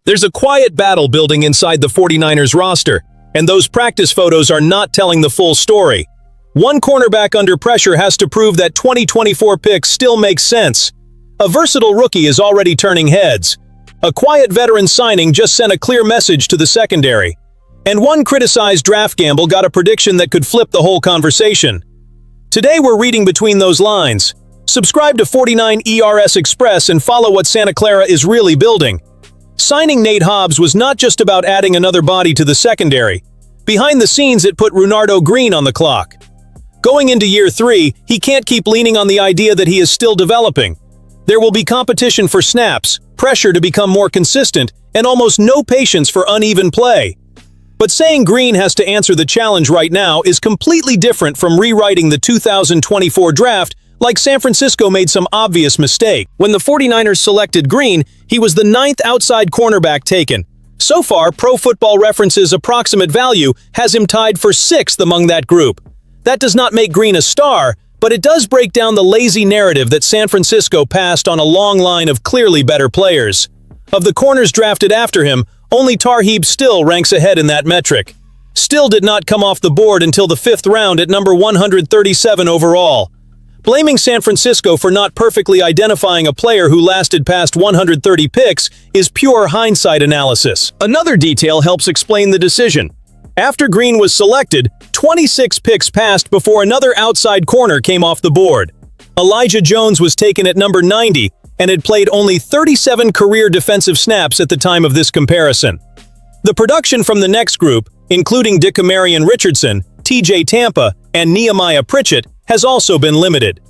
There's a quiet battle building inside the 49ers roster, and those practice photos are not telling the full story. One cornerback under pressure has to prove that 2024 pick still makes sense. A versatile rookie is already turning heads. A quiet veteran signing just sent a clear message to the secondary. And one criticized draft gamble got a prediction that could flip the whole conversation. Today we're reading between those lines. Subscribe to 49 ERS Express and follow what Santa Clara is really building. Signing Nate Hobbs was not just about adding another body to the secondary. Behind the scenes, it put Renardo Green on the clock. Going into year 3, he can't keep leaning on the idea that he is still developing. There will be competition for snaps, pressure to become more consistent, and almost no patience for uneven play. But saying Green has to answer the challenge right now is completely different from rewriting the 2024 draft like San Francisco made some obvious mistake. When the 49ers selected Green, he was the 9th outside cornerback taken. So far, Pro Football Reference's approximate value has him tied for 6th among that group. That does not make Green a star, but it does break down the lazy narrative that San Francisco passed on a long line of clearly better players. Of the corners drafted after him, only Tarheeb Still ranks ahead in that metric. Still did not come off the board until the 5th round at number 137 overall. Blaming San Francisco for not perfectly identifying a player who lasted past 130 picks is pure hindsight analysis. Another detail helps explain the decision. After Green was selected, 26 picks passed before another outside corner came off the board. Elijah Jones was taken at number 90 and had played only 37 career defensive snaps at the time of this comparison. The production from the next group, including Dickamarion Richardson, TJ Tampa, and Nehemiah Pritchett, has also been limited.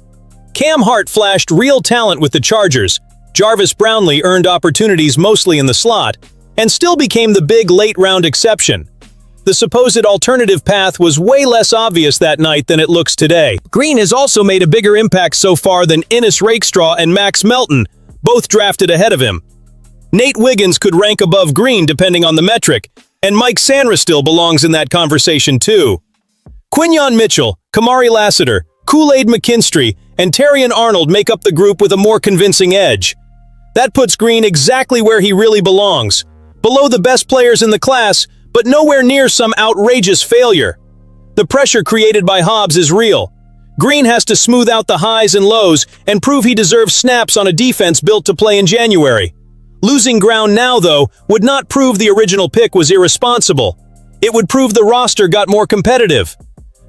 Cam Hart flashed real talent with the Chargers, Jarvis Brownlee earned opportunities mostly in the slot, and Still became the big late-round exception. The supposed alternative path was way less obvious that night than it looks today. Green has also made a bigger impact so far than Ennis Rakestraw and Max Melton, both drafted ahead of him. Nate Wiggins could rank above Green depending on the metric, and Mike Sanra still belongs in that conversation too. Quinyon Mitchell, Kamari Lassiter, Kool-Aid McKinstry, and Terrion Arnold make up the group with a more convincing edge. That puts Green exactly where he really belongs, below the best players in the class, but nowhere near some outrageous failure. The pressure created by Hobbs is real. Green has to smooth out the highs and lows and prove he deserves snaps on a defense built to play in January. Losing ground now, though, would not prove the original pick was irresponsible. It would prove the roster got more competitive.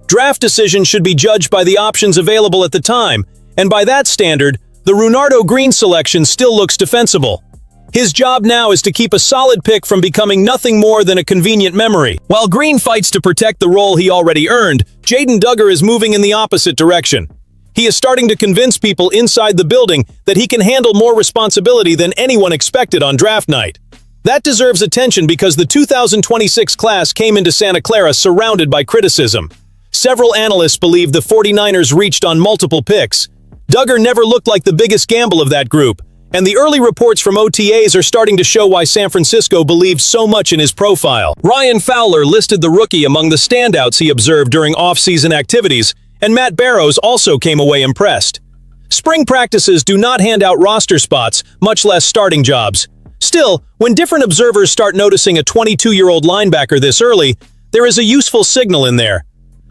Draft decisions should be judged by the options available at the time, and by that standard, the Renardo Green selection still looks defensible. His job now is to keep a solid pick from becoming nothing more than a convenient memory. While Green fights to protect the role he already earned, Jaden Dugger is moving in the opposite direction. He is starting to convince people inside the building that he can handle more responsibility than anyone expected on draft night. That deserves attention because the 2026 class came into Santa Clara surrounded by criticism. Several analysts believe the 49ers reached on multiple picks. Dugger never looked like the biggest gamble of that group, and the early reports from OTAs are starting to show why San Francisco believed so much in his profile. Ryan Fowler listed the rookie among the standouts he observed during off-season activities, and Matt Barrows also came away impressed. Spring practices do not hand out roster spots, much less starting jobs. Still, when different observers start noticing a 22-year-old linebacker this early, there is a useful signal in there.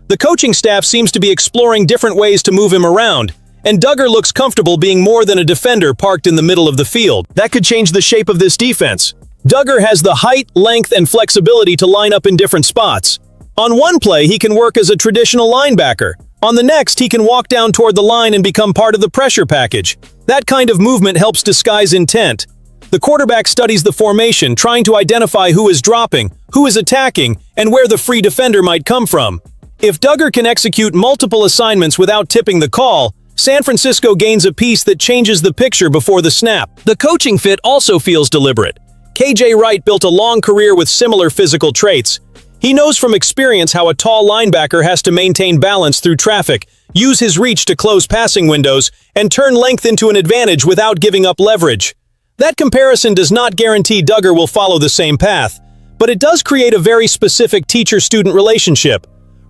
The coaching staff seems to be exploring different ways to move him around, and Dugger looks comfortable being more than a defender parked in the middle of the field. That could change the shape of this defense. Dugger has the height, length, and flexibility to line up in different spots. On one play, he can work as a traditional linebacker. On the next, he can walk down toward the line and become part of the pressure package. That kind of movement helps disguise intent. The quarterback studies the formation, trying to identify who is dropping, who is attacking, and where the free defender might come from. If Dugger can execute multiple assignments without tipping the call, San Francisco gains a piece that changes the picture before the snap. The coaching fit also feels deliberate. KJ Wright built a long career with similar physical traits. He knows from experience how a tall linebacker has to maintain balance through traffic, use his reach to close passing windows, and turn length into an advantage without giving up leverage. That comparison does not guarantee Dugger will follow the same path, but it does create a very specific teacher-student relationship.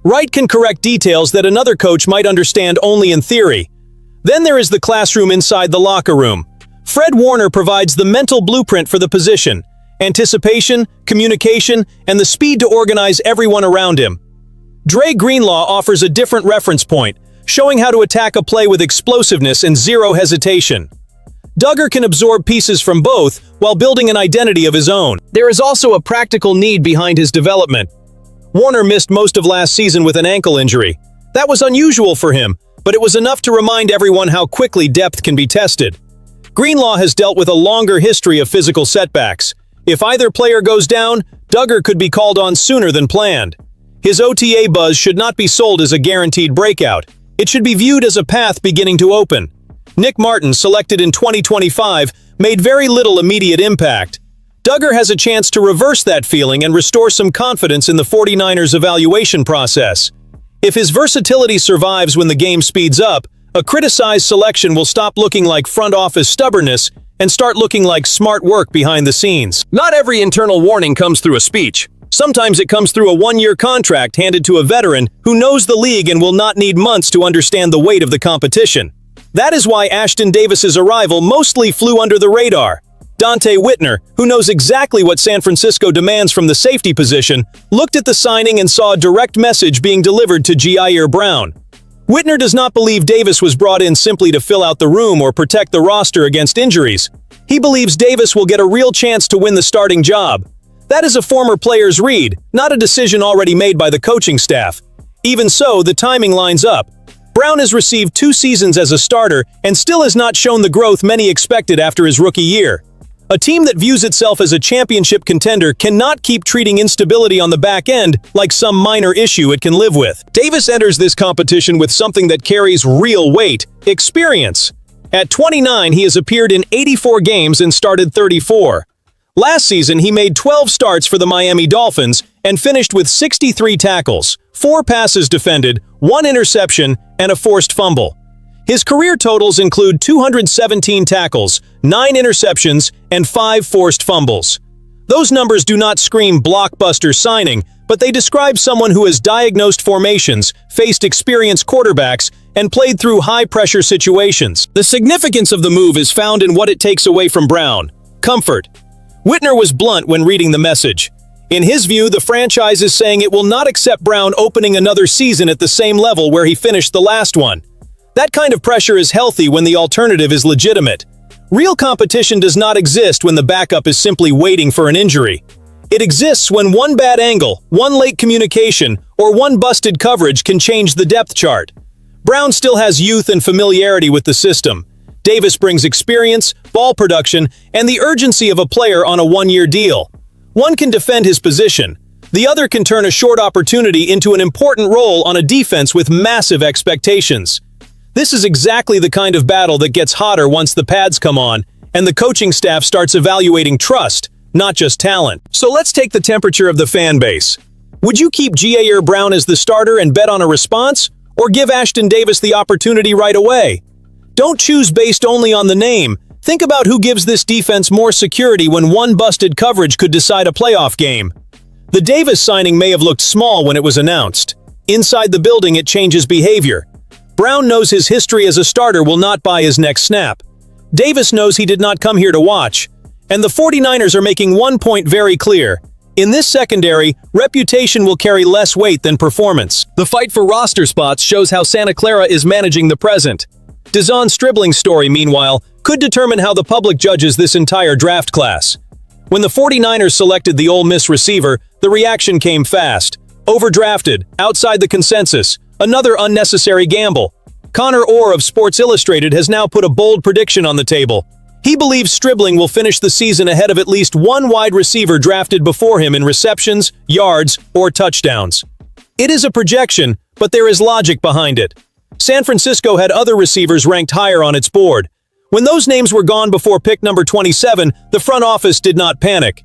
Wright can correct details that another coach might understand only in theory. Then there is the classroom inside the locker room. Fred Warner provides the mental blueprint for the position, anticipation, communication, and the speed to organize everyone around him. Dre Greenlaw offers a different reference point, showing how to attack a play with explosiveness and zero hesitation. Dugger can absorb pieces from both while building an identity of his own. There is also a practical need behind his development. Warner missed most of last season with an ankle injury. That was unusual for him, but it was enough to remind everyone how quickly depth can be tested. Greenlaw has dealt with a longer history of physical setbacks. If either player goes down, Dugger could be called on sooner than planned. His OTA buzz should not be sold as a guaranteed breakout. It should be viewed as a path beginning to open. Nick Martin, selected in 2025, made very little immediate impact. Dugger has a chance to reverse that feeling and restore some confidence in the 49ers' evaluation process. If his versatility survives when the game speeds up, a criticized selection will stop looking like front office stubbornness and start looking like smart work behind the scenes. Not every internal warning comes through a speech. Sometimes it comes through a one-year contract handed to a veteran who knows the league and will not need months to understand the weight of the competition. That is why Ashtyn Davis's arrival mostly flew under the radar. Donte Whitner, who knows exactly what San Francisco demands from the safety position, looked at the signing and saw a direct message being delivered to Ji'Ayir Brown. Whitner does not believe Davis was brought in simply to fill out the room or protect the roster against injuries. He believes Davis will get a real chance to win the starting job. That is a former player's read, not a decision already made by the coaching staff. Even so, the timing lines up. Brown has received 2 seasons as a starter and still has not shown the growth many expected after his rookie year. A team that views itself as a championship contender cannot keep treating instability on the back end like some minor issue it can live with. Davis enters this competition with something that carries real weight: experience. At 29, he has appeared in 84 games and started 34. Last season, he made 12 starts for the Miami Dolphins and finished with 63 tackles, 4 passes defended, 1 interception, and a forced fumble. His career totals include 217 tackles, 9 interceptions, and 5 forced fumbles. Those numbers do not scream blockbuster signing, but they describe someone who has diagnosed formations, faced experienced quarterbacks, and played through high-pressure situations. The significance of the move is found in what it takes away from Brown: comfort. Whitner was blunt when reading the message. In his view, the franchise is saying it will not accept Brown opening another season at the same level where he finished the last one. That kind of pressure is healthy when the alternative is legitimate. Real competition does not exist when the backup is simply waiting for an injury. It exists when one bad angle, one late communication, or one busted coverage can change the depth chart. Brown still has youth and familiarity with the system. Davis brings experience, ball production, and the urgency of a player on a one-year deal. One can defend his position. The other can turn a short opportunity into an important role on a defense with massive expectations. This is exactly the kind of battle that gets hotter once the pads come on, and the coaching staff starts evaluating trust, not just talent. So let's take the temperature of the fan base. Would you keep Ji'Ayir Brown as the starter and bet on a response, or give Ashtyn Davis the opportunity right away? Don't choose based only on the name. Think about who gives this defense more security when one busted coverage could decide a playoff game. The Davis signing may have looked small when it was announced. Inside the building, it changes behavior. Brown knows his history as a starter will not buy his next snap. Davis knows he did not come here to watch. And the 49ers are making one point very clear. In this secondary, reputation will carry less weight than performance. The fight for roster spots shows how Santa Clara is managing the present. De'Zhaun Stribling's story, meanwhile, could determine how the public judges this entire draft class. When the 49ers selected the Ole Miss receiver, the reaction came fast. Overdrafted, outside the consensus, another unnecessary gamble. Connor Orr of Sports Illustrated has now put a bold prediction on the table. He believes Stribling will finish the season ahead of at least one wide receiver drafted before him in receptions, yards, or touchdowns. It is a projection, but there is logic behind it. San Francisco had other receivers ranked higher on its board. When those names were gone before pick number 27, the front office did not panic.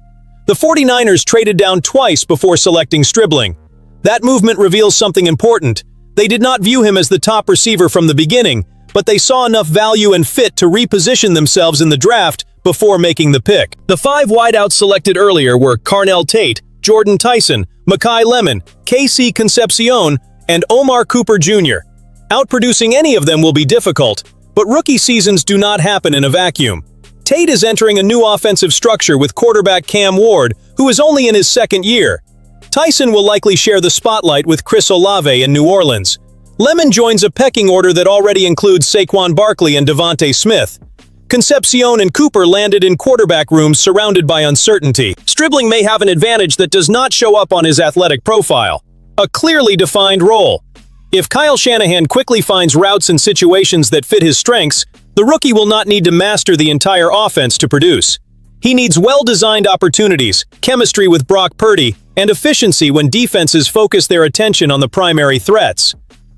The 49ers traded down twice before selecting Stribling. That movement reveals something important. They did not view him as the top receiver from the beginning, but they saw enough value and fit to reposition themselves in the draft before making the pick. The 5 wideouts selected earlier were Carnell Tate, Jordan Tyson, Mekhi Lemon, KC Concepcion, and Omar Cooper Jr. Outproducing any of them will be difficult, but rookie seasons do not happen in a vacuum. Tate is entering a new offensive structure with quarterback Cam Ward, who is only in his second year. Tyson will likely share the spotlight with Chris Olave in New Orleans. Lemon joins a pecking order that already includes Saquon Barkley and Devontae Smith. Concepcion and Cooper landed in quarterback rooms surrounded by uncertainty. Stribling may have an advantage that does not show up on his athletic profile: a clearly defined role. If Kyle Shanahan quickly finds routes and situations that fit his strengths, the rookie will not need to master the entire offense to produce. He needs well-designed opportunities, chemistry with Brock Purdy, and efficiency when defenses focus their attention on the primary threats.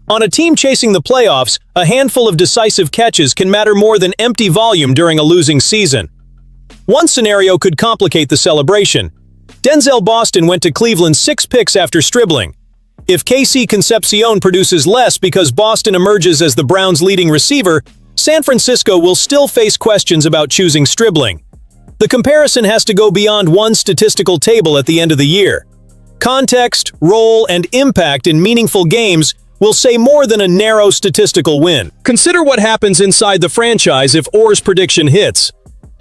On a team chasing the playoffs, a handful of decisive catches can matter more than empty volume during a losing season. One scenario could complicate the celebration. Denzel Boston went to Cleveland 6 picks after Stribling. If KC Concepcion produces less because Boston emerges as the Browns' leading receiver, San Francisco will still face questions about choosing Stribling. The comparison has to go beyond one statistical table at the end of the year. Context, role, and impact in meaningful games will say more than a narrow statistical win. Consider what happens inside the franchise if Orr's prediction hits.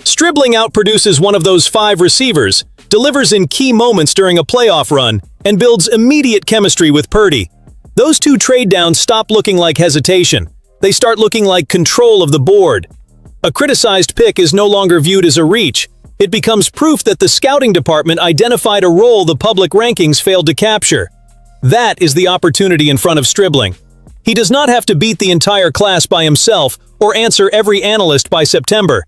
Stribling outproduces one of those 5 receivers, delivers in key moments during a playoff run, and builds immediate chemistry with Purdy. Those 2 trade downs stop looking like hesitation. They start looking like control of the board. A criticized pick is no longer viewed as a reach. It becomes proof that the scouting department identified a role the public rankings failed to capture. That is the opportunity in front of Stribling. He does not have to beat the entire class by himself or answer every analyst by September.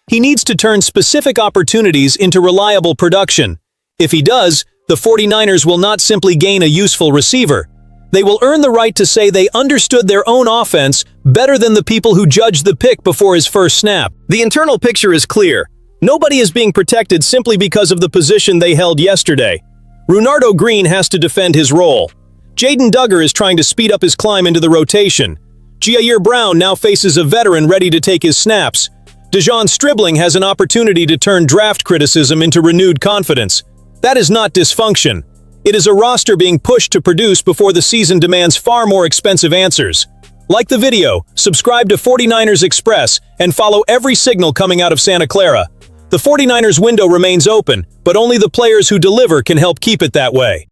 He needs to turn specific opportunities into reliable production. If he does, the 49ers will not simply gain a useful receiver. They will earn the right to say they understood their own offense better than the people who judged the pick before his first snap. The internal picture is clear. Nobody is being protected simply because of the position they held yesterday. Renardo Green has to defend his role. Jaden Dugger is trying to speed up his climb into the rotation. Ji'Ayir Brown now faces a veteran ready to take his snaps. De'Zhaun Stribling has an opportunity to turn draft criticism into renewed confidence. That is not dysfunction. It is a roster being pushed to produce before the season demands far more expensive answers. Like the video, subscribe to 49ers Express, and follow every signal coming out of Santa Clara. The 49ers window remains open, but only the players who deliver can help keep it that way.